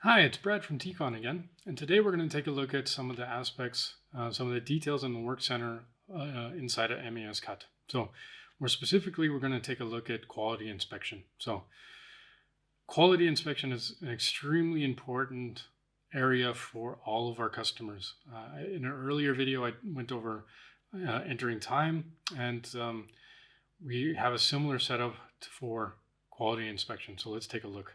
Hi, it's Brad from T.CON again, and today we're going to take a look at some of the aspects, some of the details in the Work Center inside of MES Cut. So, more specifically, we're going to take a look at quality inspection. So, quality inspection is an extremely important area for all of our customers. In an earlier video, I went over entering time, and we have a similar setup for quality inspection. So, let's take a look.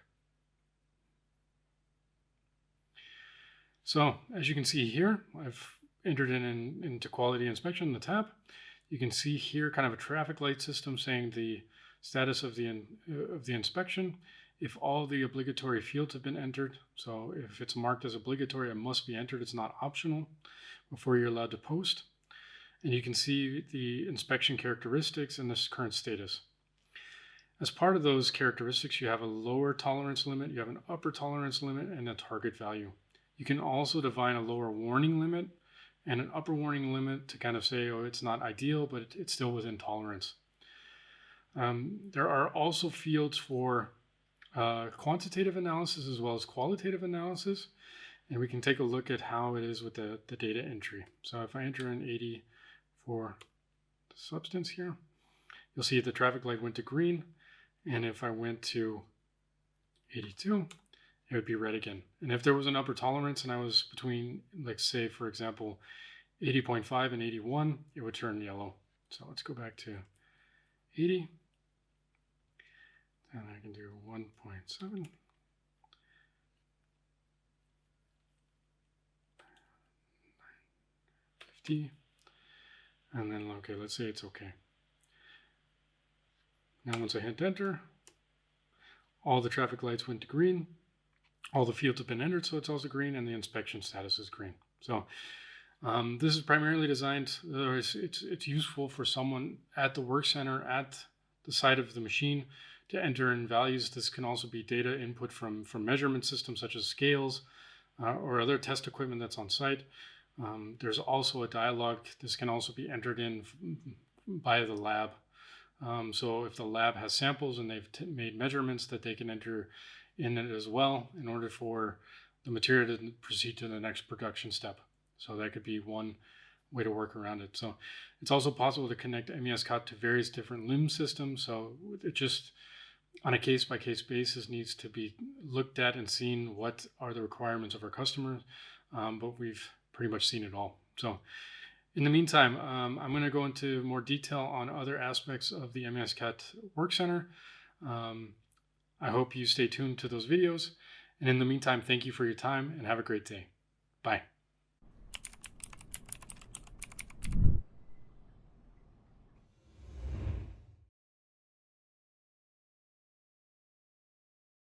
So as you can see here, I've entered into quality inspection, the tab. You can see here kind of a traffic light system saying the status of the inspection. If all the obligatory fields have been entered, so if it's marked as obligatory, it must be entered. It's not optional before you're allowed to post. And you can see the inspection characteristics and this current status. As part of those characteristics, you have a lower tolerance limit, you have an upper tolerance limit, and a target value. You can also define a lower warning limit and an upper warning limit to kind of say, oh, it's not ideal, but it's still within tolerance. There are also fields for quantitative analysis as well as qualitative analysis. And we can take a look at how it is with the data entry. So if I enter in 80 for the substance here, you'll see the traffic light went to green. And if I went to 82, it would be red again. And if there was an upper tolerance and I was between, like say, for example, 80.5 and 81, it would turn yellow. So let's go back to 80. And I can do 1.7. And then, okay, let's say it's okay. Now once I hit enter, all the traffic lights went to green. All the fields have been entered, so it's also green, and the inspection status is green. So this is primarily designed, it's useful for someone at the work center, at the side of the machine, to enter in values. This can also be data input from measurement systems such as scales or other test equipment that's on site. There's also a dialog. This can also be entered in by the lab. So if the lab has samples and they've made measurements, that they can enter in it as well in order for the material to proceed to the next production step. So that could be one way to work around it. So it's also possible to connect MES Cut to various different LIMS systems. So it just on a case-by-case basis needs to be looked at and seen what are the requirements of our customers. But we've pretty much seen it all. So in the meantime, I'm going to go into more detail on other aspects of the MES Cut Work Center. I hope you stay tuned to those videos. And in the meantime, thank you for your time and have a great day. Bye.